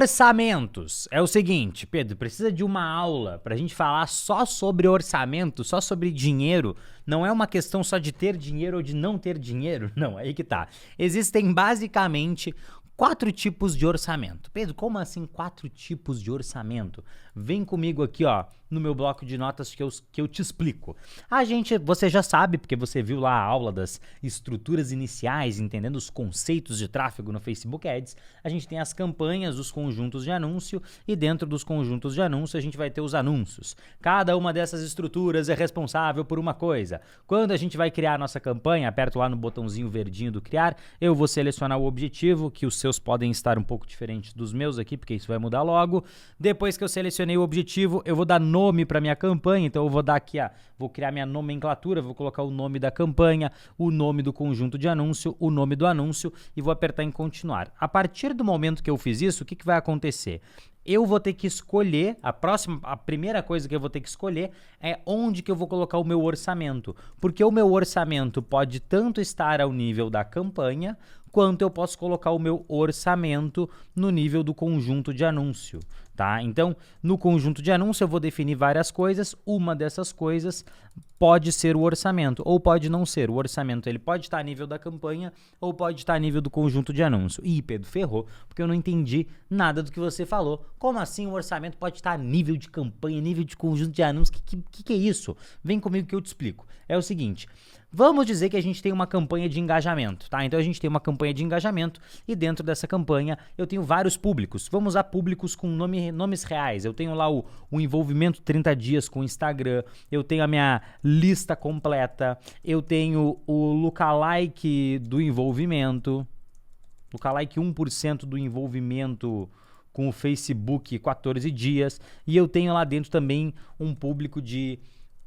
Orçamentos. É o seguinte, Pedro, precisa de uma aula pra gente falar só sobre orçamento, só sobre dinheiro. Não é uma questão só de ter dinheiro ou de não ter dinheiro. Não, aí que tá. Existem basicamente 4 tipos de orçamento. Pedro, como assim 4 tipos de orçamento? Vem comigo aqui, ó, no meu bloco de notas que eu te explico. Você já sabe, porque você viu lá a aula das estruturas iniciais, entendendo os conceitos de tráfego no Facebook Ads. A gente tem as campanhas, os conjuntos de anúncio, e dentro dos conjuntos de anúncio a gente vai ter os anúncios. Cada uma dessas estruturas é responsável por uma coisa. Quando a gente vai criar a nossa campanha, aperto lá no botãozinho verdinho do criar, eu vou selecionar o objetivo, que os seus podem estar um pouco diferentes dos meus aqui, porque isso vai mudar logo. Depois que eu selecionei o objetivo, eu vou dar nome para minha campanha, então eu vou dar aqui, vou criar minha nomenclatura, vou colocar o nome da campanha, o nome do conjunto de anúncio, o nome do anúncio e vou apertar em continuar. A partir do momento que eu fiz isso, o que vai acontecer? Eu vou ter que escolher, a primeira coisa que eu vou ter que escolher é onde que eu vou colocar o meu orçamento, porque o meu orçamento pode tanto estar ao nível da campanha, quanto eu posso colocar o meu orçamento no nível do conjunto de anúncio, tá? Então, no conjunto de anúncio eu vou definir várias coisas, uma dessas coisas pode ser o orçamento, ou pode não ser. O orçamento ele pode estar a nível da campanha, ou pode estar a nível do conjunto de anúncio. Ih, Pedro, ferrou, porque eu não entendi nada do que você falou. Como assim o orçamento pode estar a nível de campanha, nível de conjunto de anúncio? Que é isso? Vem comigo que eu te explico. É o seguinte... Vamos dizer que a gente tem uma campanha de engajamento, tá? Então a gente tem uma campanha de engajamento e dentro dessa campanha eu tenho vários públicos. Vamos usar públicos com nomes reais. Eu tenho lá o envolvimento 30 dias com o Instagram, eu tenho a minha lista completa, eu tenho o lookalike do envolvimento, lookalike 1% do envolvimento com o Facebook 14 dias e eu tenho lá dentro também um público de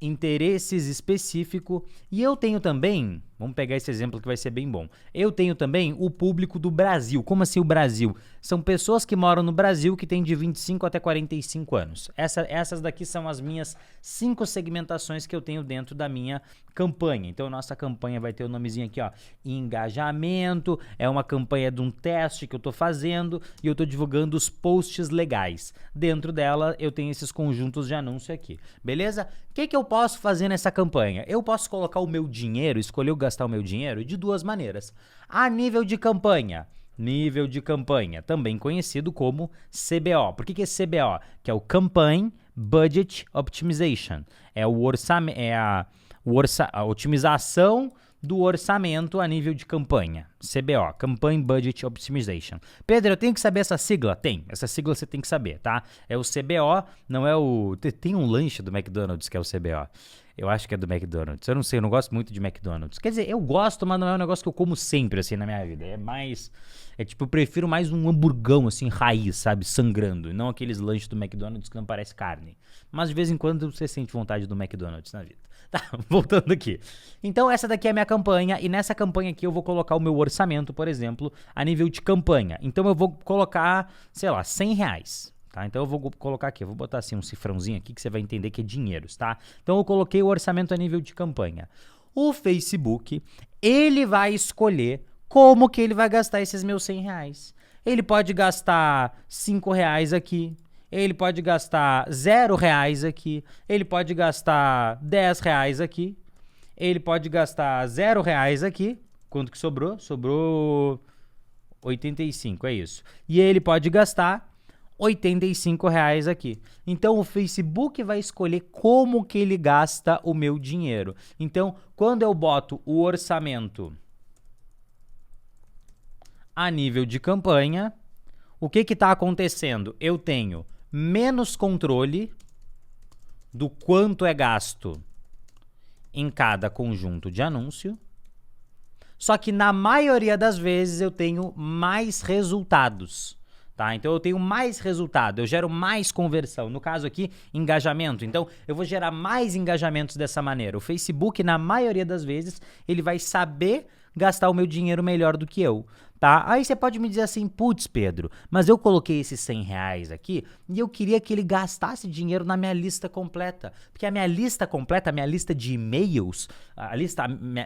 interesses específico e eu tenho também, vamos pegar esse exemplo que vai ser bem bom, eu tenho também o público do Brasil. Como assim o Brasil? São pessoas que moram no Brasil que têm de 25 até 45 anos. Essas daqui são as minhas 5 segmentações que eu tenho dentro da minha campanha. Então, nossa campanha vai ter o nomezinho aqui, ó, engajamento, é uma campanha de um teste que eu tô fazendo e eu tô divulgando os posts legais. Dentro dela, eu tenho esses conjuntos de anúncio aqui, beleza? O que eu posso fazer nessa campanha? Eu posso colocar o meu dinheiro, escolher gastar o meu dinheiro de 2 maneiras. A nível de campanha, também conhecido como CBO. Por que é CBO? Que é o Campaign Budget Optimization. É o orçamento, a otimização do orçamento a nível de campanha. CBO, Campaign Budget Optimization. Pedro, eu tenho que saber essa sigla? Tem. Essa sigla você tem que saber, tá? É o CBO, não é o... Tem um lanche do McDonald's que é o CBO. Eu acho que é do McDonald's. Eu não sei, eu não gosto muito de McDonald's. Quer dizer, eu gosto, mas não é um negócio que eu como sempre, assim, na minha vida. Eu prefiro mais um hamburgão, assim, raiz, sabe? Sangrando. E não aqueles lanches do McDonald's que não parece carne. Mas de vez em quando você sente vontade do McDonald's na vida. Tá, voltando aqui. Então essa daqui é a minha campanha. E nessa campanha aqui eu vou colocar o meu orçamento, por exemplo, a nível de campanha. Então eu vou colocar, sei lá, R$100. Tá? Então eu vou colocar aqui, eu vou botar assim um cifrãozinho aqui que você vai entender que é dinheiros, tá? Então eu coloquei o orçamento a nível de campanha. O Facebook, ele vai escolher como que ele vai gastar esses meus R$100. Ele pode gastar R$5 aqui, ele pode gastar R$0 aqui, ele pode gastar R$10 aqui, ele pode gastar R$0 aqui. Quanto que sobrou? Sobrou 85, é isso. E ele pode gastar R$85 aqui. Então o Facebook vai escolher como que ele gasta o meu dinheiro. Então, quando eu boto o orçamento a nível de campanha, o que está acontecendo? Eu tenho menos controle do quanto é gasto em cada conjunto de anúncio, só que na maioria das vezes eu tenho mais resultados. Tá? Então eu tenho mais resultado, eu gero mais conversão. No caso aqui, engajamento. Então eu vou gerar mais engajamentos dessa maneira. O Facebook, na maioria das vezes, ele vai saber gastar o meu dinheiro melhor do que eu, tá? Aí você pode me dizer assim, putz, Pedro, mas eu coloquei esses R$100 aqui e eu queria que ele gastasse dinheiro na minha lista completa, porque a minha lista completa, a minha lista de e-mails,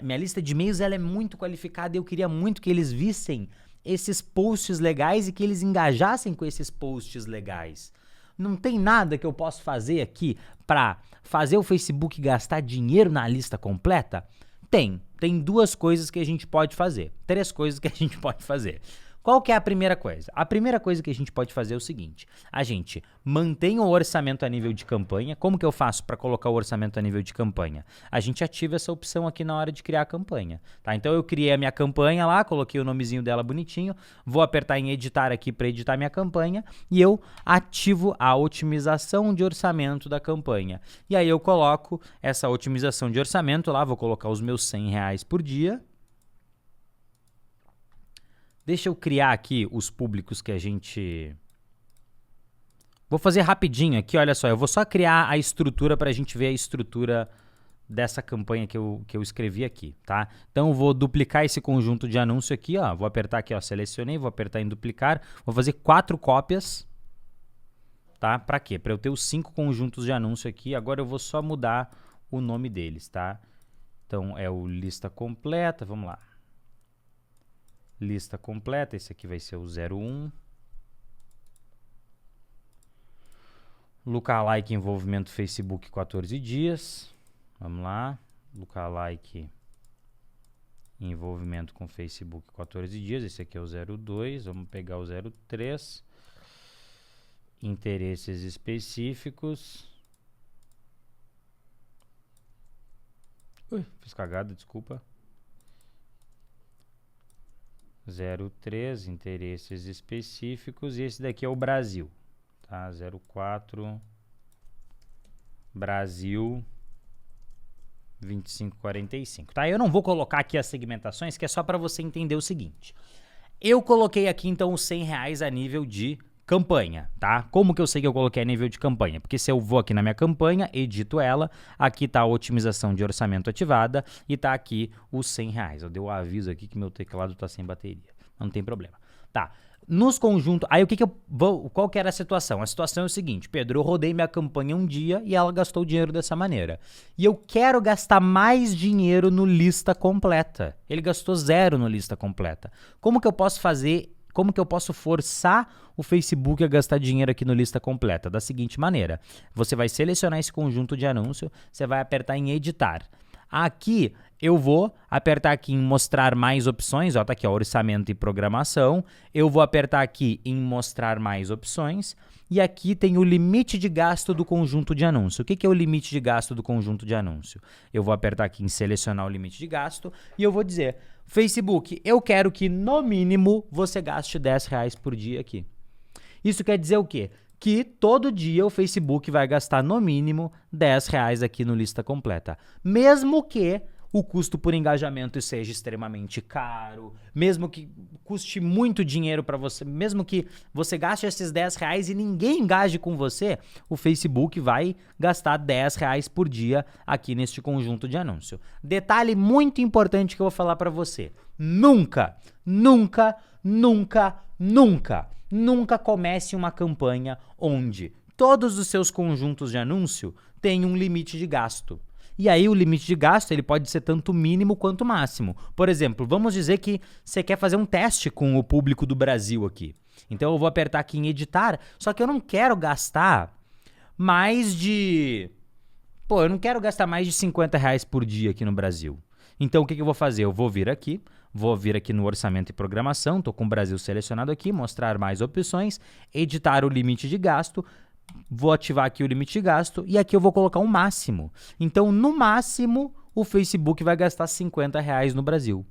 minha lista de e-mails, ela é muito qualificada e eu queria muito que eles vissem esses posts legais e que eles engajassem com esses posts legais. Não tem nada que eu possa fazer aqui para fazer o Facebook gastar dinheiro na lista completa? Tem 2 coisas que a gente pode fazer, 3 coisas que a gente pode fazer. Qual que é a primeira coisa? A primeira coisa que a gente pode fazer é o seguinte, a gente mantém o orçamento a nível de campanha. Como que eu faço para colocar o orçamento a nível de campanha? A gente ativa essa opção aqui na hora de criar a campanha, tá? Então eu criei a minha campanha lá, coloquei o nomezinho dela bonitinho, vou apertar em editar aqui para editar minha campanha e eu ativo a otimização de orçamento da campanha. E aí eu coloco essa otimização de orçamento lá, vou colocar os meus R$100 por dia. Deixa eu criar aqui os públicos que a gente... Vou fazer rapidinho aqui, olha só. Eu vou só criar a estrutura para a gente ver a estrutura dessa campanha que eu escrevi aqui, tá? Então eu vou duplicar esse conjunto de anúncio aqui, ó. Vou apertar aqui, ó, selecionei, vou apertar em duplicar. Vou fazer 4 cópias, tá? Para quê? Para eu ter os 5 conjuntos de anúncio aqui. Agora eu vou só mudar o nome deles, tá? Então é o lista completa, vamos lá. Lista completa, esse aqui vai ser o 01. Lookalike envolvimento Facebook 14 dias. Vamos lá. Lookalike envolvimento com Facebook 14 dias. Esse aqui é o 02. Vamos pegar o 03. Interesses específicos. Ui, fiz cagada, desculpa. 03, interesses específicos, e esse daqui é o Brasil, tá? 04, Brasil, 2545, tá? Eu não vou colocar aqui as segmentações, que é só para você entender o seguinte. Eu coloquei aqui, então, os R$100 a nível de campanha, tá? Como que eu sei que eu coloquei a nível de campanha? Porque se eu vou aqui na minha campanha, edito ela, aqui tá a otimização de orçamento ativada e tá aqui os R$100. Eu dei o aviso aqui que meu teclado tá sem bateria. Não tem problema. Tá. Nos conjuntos... Aí o que eu vou... Qual que era a situação? A situação é o seguinte, Pedro, eu rodei minha campanha um dia e ela gastou dinheiro dessa maneira. E eu quero gastar mais dinheiro no lista completa. Ele gastou 0 no lista completa. Como que eu posso fazer... Como que eu posso forçar o Facebook a gastar dinheiro aqui no lista completa? Da seguinte maneira, você vai selecionar esse conjunto de anúncio, você vai apertar em editar. Aqui eu vou apertar aqui em mostrar mais opções, ó, tá aqui, ó, orçamento e programação. Eu vou apertar aqui em mostrar mais opções e aqui tem o limite de gasto do conjunto de anúncio. O que é o limite de gasto do conjunto de anúncio? Eu vou apertar aqui em selecionar o limite de gasto e eu vou dizer, Facebook, eu quero que no mínimo você gaste R$10 por dia aqui. Isso quer dizer o quê? Que todo dia o Facebook vai gastar no mínimo R$10 aqui no lista completa. Mesmo que o custo por engajamento seja extremamente caro, mesmo que custe muito dinheiro para você, mesmo que você gaste esses R$10 e ninguém engaje com você, o Facebook vai gastar R$10 por dia aqui neste conjunto de anúncio. Detalhe muito importante que eu vou falar para você. Nunca, nunca, nunca, nunca, nunca comece uma campanha onde todos os seus conjuntos de anúncio têm um limite de gasto. E aí o limite de gasto ele pode ser tanto mínimo quanto máximo. Por exemplo, vamos dizer que você quer fazer um teste com o público do Brasil aqui. Então eu vou apertar aqui em editar, só que eu não quero gastar mais de... Pô, eu não quero gastar mais de R$50 por dia aqui no Brasil. Então o que eu vou fazer? Eu vou vir aqui no orçamento e programação, estou com o Brasil selecionado aqui, mostrar mais opções, editar o limite de gasto, vou ativar aqui o limite de gasto e aqui eu vou colocar um máximo. Então, no máximo, o Facebook vai gastar R$50 no Brasil,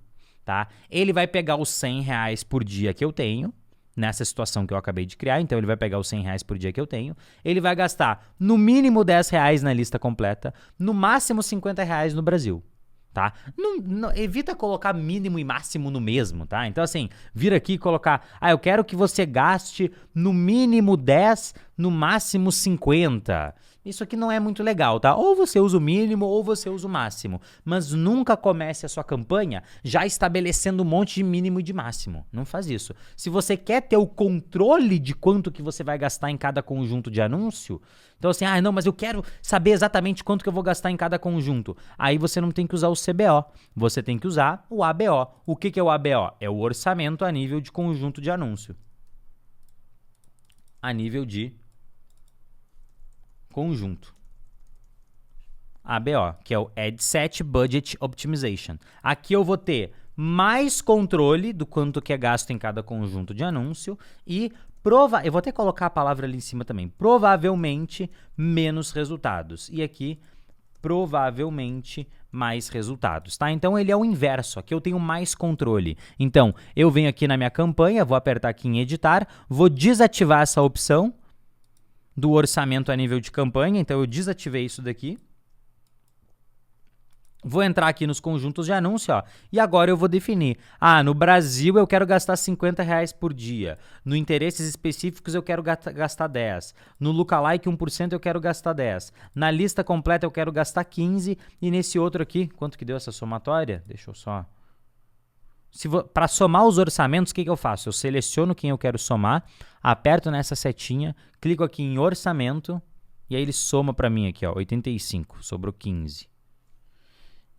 tá? Ele vai pegar os R$100 por dia que eu tenho, nessa situação que eu acabei de criar, então ele vai pegar os R$100 por dia que eu tenho, ele vai gastar no mínimo R$10 na lista completa, no máximo R$50 no Brasil. Tá? Evita colocar mínimo e máximo no mesmo, tá? Então, assim, vir aqui e colocar, eu quero que você gaste no mínimo 10, no máximo 50. Isso aqui não é muito legal, tá? Ou você usa o mínimo ou você usa o máximo. Mas nunca comece a sua campanha já estabelecendo um monte de mínimo e de máximo. Não faz isso. Se você quer ter o controle de quanto que você vai gastar em cada conjunto de anúncio, então assim, não, mas eu quero saber exatamente quanto que eu vou gastar em cada conjunto. Aí você não tem que usar o CBO, você tem que usar o ABO. O que é o ABO? É o orçamento a nível de conjunto de anúncio. A nível de conjunto. ABO, que é o Ad Set Budget Optimization. Aqui eu vou ter mais controle do quanto que é gasto em cada conjunto de anúncio e eu vou até colocar a palavra ali em cima também, provavelmente menos resultados. E aqui, provavelmente mais resultados, tá? Então ele é o inverso, aqui eu tenho mais controle. Então, eu venho aqui na minha campanha, vou apertar aqui em editar, vou desativar essa opção do orçamento a nível de campanha, então eu desativei isso daqui. Vou entrar aqui nos conjuntos de anúncio, ó, e agora eu vou definir. No Brasil eu quero gastar R$50 por dia. No interesses específicos eu quero gastar 10. No lookalike 1% eu quero gastar 10. Na lista completa eu quero gastar 15. E nesse outro aqui, quanto que deu essa somatória? Deixa eu só... Para somar os orçamentos, o que eu faço? Eu seleciono quem eu quero somar, aperto nessa setinha, clico aqui em orçamento, e aí ele soma para mim aqui, ó, 85, sobrou 15.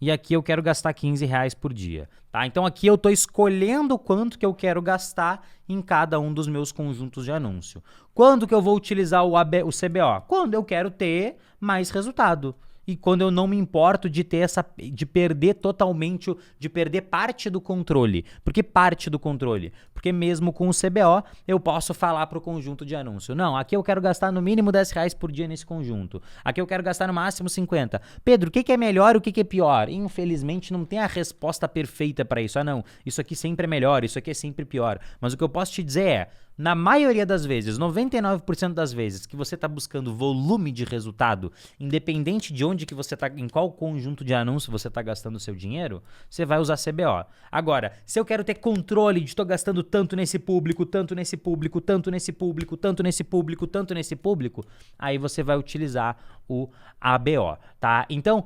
E aqui eu quero gastar R$15 por dia, tá? Então aqui eu estou escolhendo quanto que eu quero gastar em cada um dos meus conjuntos de anúncio. Quando que eu vou utilizar o CBO? Quando eu quero ter mais resultado. E quando eu não me importo de perder totalmente, de perder parte do controle. Por que parte do controle? Porque mesmo com o CBO, eu posso falar para o conjunto de anúncio. Não, aqui eu quero gastar no mínimo R$10 por dia nesse conjunto. Aqui eu quero gastar no máximo 50. Pedro, o que é melhor e o que é pior? Infelizmente não tem a resposta perfeita para isso. Não, isso aqui sempre é melhor, isso aqui é sempre pior. Mas o que eu posso te dizer é, na maioria das vezes, 99% das vezes que você está buscando volume de resultado, independente de onde que você está, em qual conjunto de anúncio você está gastando o seu dinheiro, você vai usar CBO. Agora, se eu quero ter controle de estou gastando tanto nesse público, tanto nesse público, tanto nesse público, tanto nesse público, tanto nesse público, aí você vai utilizar o ABO, tá? Então,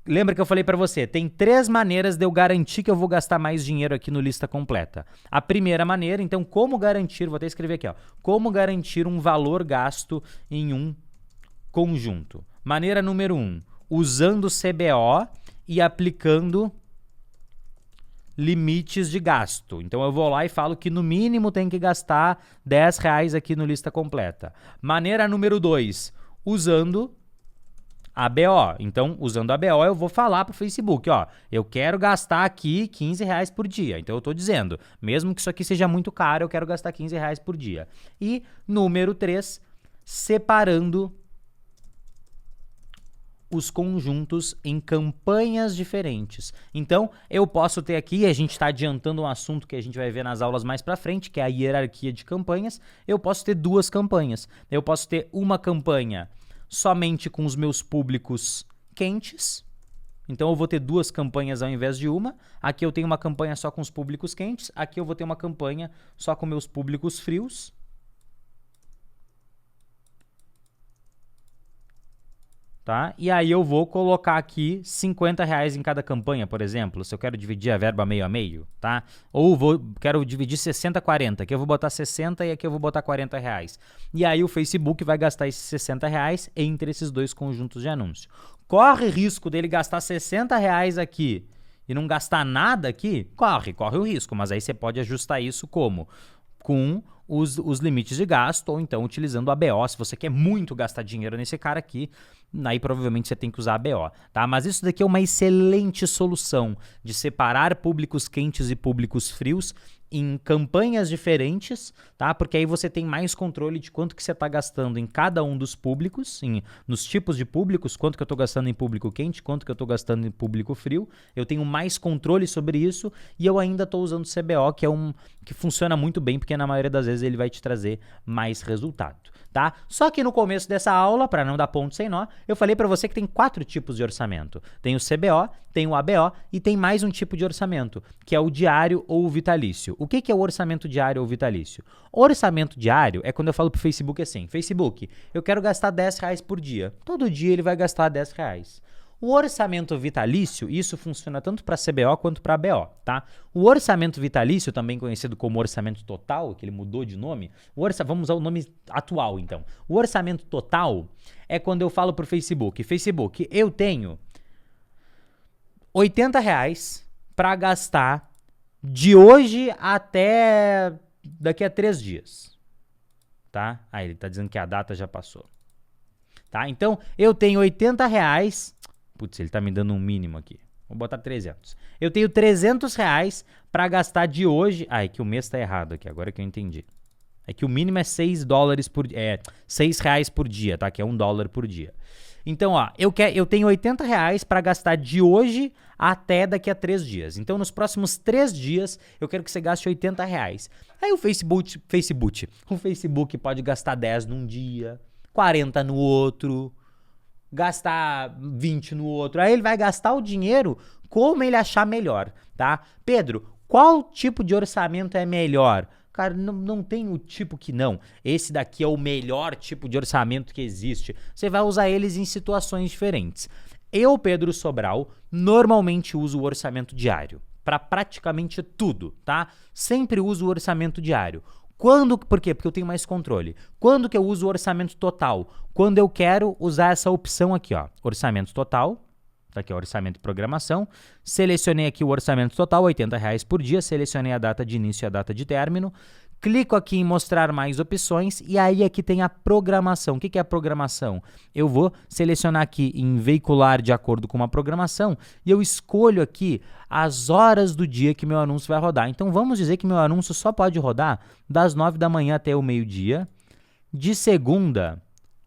lembra que eu falei para você, tem 3 maneiras de eu garantir que eu vou gastar mais dinheiro aqui no lista completa. A primeira maneira, então, como garantir, vou até escrever aqui, ó, como garantir um valor gasto em um conjunto. Maneira número 1, usando CBO e aplicando limites de gasto. Então eu vou lá e falo que no mínimo tem que gastar R$10 aqui no lista completa. Maneira número 2, usando ABO. Então, usando ABO, eu vou falar para o Facebook, ó, eu quero gastar aqui R$15 por dia. Então, eu estou dizendo, mesmo que isso aqui seja muito caro, eu quero gastar R$15 por dia. E, número 3, separando os conjuntos em campanhas diferentes. Então, eu posso ter aqui, a gente está adiantando um assunto que a gente vai ver nas aulas mais para frente, que é a hierarquia de campanhas, eu posso ter 2 campanhas. Eu posso ter uma campanha somente com os meus públicos quentes. Então eu vou ter 2 campanhas ao invés de uma. Aqui eu tenho uma campanha só com os públicos quentes. Aqui eu vou ter uma campanha só com meus públicos frios. Tá? E aí eu vou colocar aqui R$50 em cada campanha, por exemplo, se eu quero dividir a verba meio a meio, tá? Ou quero dividir 60-40, aqui eu vou botar 60 e aqui eu vou botar R$40. E aí o Facebook vai gastar esses R$60 entre esses 2 conjuntos de anúncio. Corre risco dele gastar R$60 aqui e não gastar nada aqui? Corre o risco, mas aí você pode ajustar isso como? Com os limites de gasto, ou então utilizando o ABO, se você quer muito gastar dinheiro nesse cara aqui, aí provavelmente você tem que usar ABO, tá? Mas isso daqui é uma excelente solução de separar públicos quentes e públicos frios em campanhas diferentes, tá? Porque aí você tem mais controle de quanto que você está gastando em cada um dos públicos, nos tipos de públicos, quanto que eu estou gastando em público quente, quanto que eu estou gastando em público frio. Eu tenho mais controle sobre isso e eu ainda estou usando o CBO, que funciona muito bem, porque na maioria das vezes ele vai te trazer mais resultado, tá? Só que no começo dessa aula, para não dar ponto sem nó, eu falei para você que tem 4 tipos de orçamento. Tem o CBO, tem o ABO e tem mais um tipo de orçamento, que é o diário ou o vitalício. O que é o orçamento diário ou vitalício? Orçamento diário é quando eu falo pro Facebook assim, Facebook, eu quero gastar R$10 por dia. Todo dia ele vai gastar R$10. O orçamento vitalício, isso funciona tanto para CBO quanto para BO, tá? O orçamento vitalício, também conhecido como orçamento total, que ele mudou de nome, vamos usar o nome atual então. O orçamento total é quando eu falo pro Facebook, Facebook, eu tenho R$80 para gastar de hoje até daqui a 3 dias, tá? Aí ele tá dizendo que a data já passou, tá? Então, eu tenho R$80, putz, ele tá me dando um mínimo aqui, vou botar 300. Eu tenho R$300 para gastar de hoje, é que o mês tá errado aqui, agora que eu entendi. É que o mínimo é $6 por R$6 por dia, tá? Que é $1 por dia. Então, ó, eu tenho R$80 para gastar de hoje até daqui a 3 dias. Então, nos próximos 3 dias, eu quero que você gaste R$80. Aí o Facebook pode gastar 10 num dia, 40 no outro, gastar 20 no outro. Aí ele vai gastar o dinheiro como ele achar melhor, tá? Pedro, qual tipo de orçamento é melhor? Cara, não tem o tipo que não. Esse daqui é o melhor tipo de orçamento que existe. Você vai usar eles em situações diferentes. Eu, Pedro Sobral, normalmente uso o orçamento diário para praticamente tudo, tá? Sempre uso o orçamento diário. Por quê? Porque eu tenho mais controle. Quando que eu uso o orçamento total? Quando eu quero usar essa opção aqui, ó, orçamento total. Tá aqui, ó, orçamento e programação. Selecionei aqui o orçamento total, R$80 por dia. Selecionei a data de início e a data de término. Clico aqui em mostrar mais opções e aí aqui tem a programação. O que é a programação? Eu vou selecionar aqui em veicular de acordo com uma programação e eu escolho aqui as horas do dia que meu anúncio vai rodar. Então vamos dizer que meu anúncio só pode rodar das 9 da manhã até o meio-dia, de segunda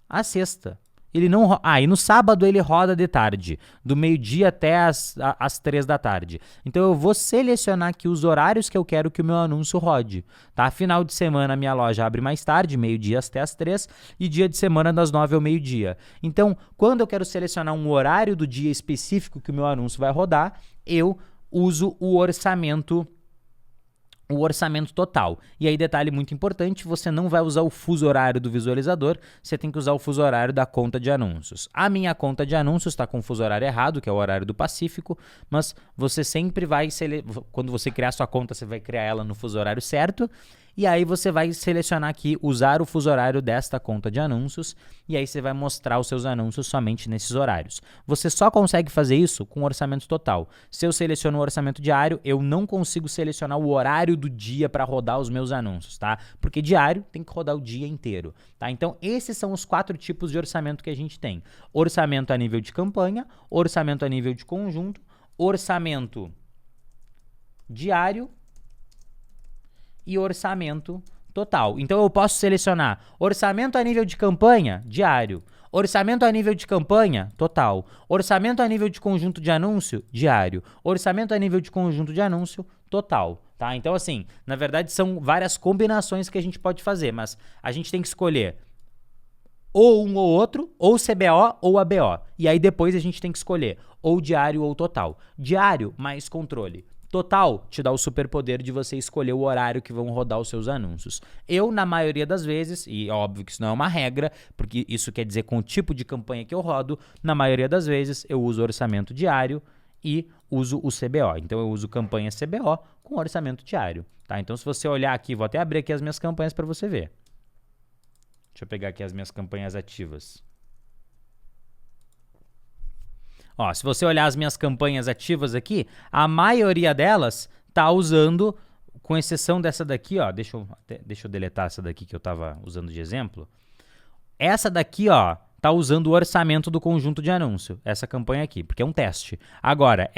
a sexta. Ele não e no sábado ele roda de tarde, do meio-dia até as 3 da tarde. Então eu vou selecionar aqui os horários que eu quero que o meu anúncio rode, tá? Final de semana a minha loja abre mais tarde, meio-dia até as 3 e dia de semana das 9 ao meio-dia. Então, quando eu quero selecionar um horário do dia específico que o meu anúncio vai rodar, eu uso o orçamento total. E aí, detalhe muito importante, você não vai usar o fuso horário do visualizador, você tem que usar o fuso horário da conta de anúncios. A minha conta de anúncios está com o fuso horário errado, que é o horário do Pacífico, mas você sempre vai, quando você criar sua conta, você vai criar ela no fuso horário certo, e aí você vai selecionar aqui, usar o fuso horário desta conta de anúncios, e aí você vai mostrar os seus anúncios somente nesses horários. Você só consegue fazer isso com orçamento total. Se eu seleciono o orçamento diário, eu não consigo selecionar o horário do dia para rodar os meus anúncios, tá? Porque diário tem que rodar o dia inteiro, tá? Então, esses são os 4 tipos de orçamento que a gente tem. Orçamento a nível de campanha, orçamento a nível de conjunto, orçamento diário e orçamento total. Então eu posso selecionar orçamento a nível de campanha, diário, orçamento a nível de campanha, total, orçamento a nível de conjunto de anúncio, diário, orçamento a nível de conjunto de anúncio, total, tá? Então assim, na verdade são várias combinações que a gente pode fazer, mas a gente tem que escolher ou um ou outro, ou CBO ou ABO. E aí depois a gente tem que escolher ou diário ou total. Diário mais controle. Total te dá o superpoder de você escolher o horário que vão rodar os seus anúncios. Eu, na maioria das vezes, e é óbvio que isso não é uma regra, porque isso quer dizer com o tipo de campanha que eu rodo, na maioria das vezes eu uso orçamento diário e uso o CBO. Então eu uso campanha CBO com orçamento diário, tá? Então se você olhar aqui, vou até abrir aqui as minhas campanhas para você ver. Deixa eu pegar aqui as minhas campanhas ativas. Ó, se você olhar as minhas campanhas ativas aqui, a maioria delas tá usando, com exceção dessa daqui, ó, deixa eu deletar essa daqui que eu tava usando de exemplo. Essa daqui, ó, tá usando o orçamento do conjunto de anúncio, essa campanha aqui, porque é um teste. Agora,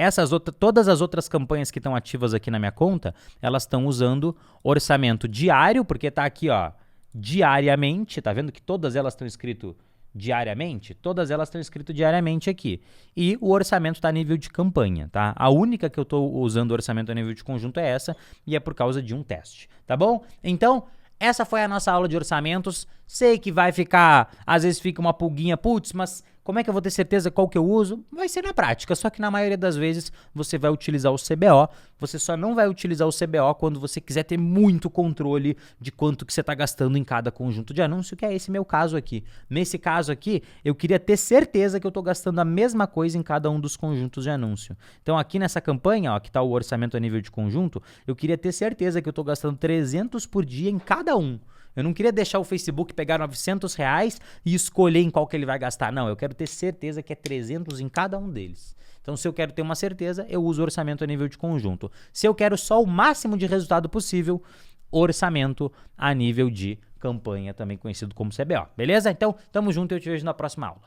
todas as outras campanhas que estão ativas aqui na minha conta, elas estão usando orçamento diário, porque tá aqui, ó, diariamente, tá vendo que todas elas estão escrito diariamente? Todas elas estão escritas diariamente aqui. E o orçamento está a nível de campanha, tá? A única que eu estou usando orçamento a nível de conjunto é essa, e é por causa de um teste, tá bom? Então, essa foi a nossa aula de orçamentos. Sei que vai ficar, às vezes fica uma pulguinha, putz, mas Como é que eu vou ter certeza qual que eu uso? Vai ser na prática, só que na maioria das vezes você vai utilizar o CBO, você só não vai utilizar o CBO quando você quiser ter muito controle de quanto que você está gastando em cada conjunto de anúncio, que é esse meu caso aqui. Nesse caso aqui, eu queria ter certeza que eu estou gastando a mesma coisa em cada um dos conjuntos de anúncio. Então aqui nessa campanha, ó, que está o orçamento a nível de conjunto, eu queria ter certeza que eu estou gastando 300 por dia em cada um. Eu não queria deixar o Facebook pegar R$900 e escolher em qual que ele vai gastar. Não, eu quero ter certeza que é 300 em cada um deles. Então, se eu quero ter uma certeza, eu uso orçamento a nível de conjunto. Se eu quero só o máximo de resultado possível, orçamento a nível de campanha, também conhecido como CBO. Beleza? Então, tamo junto e eu te vejo na próxima aula.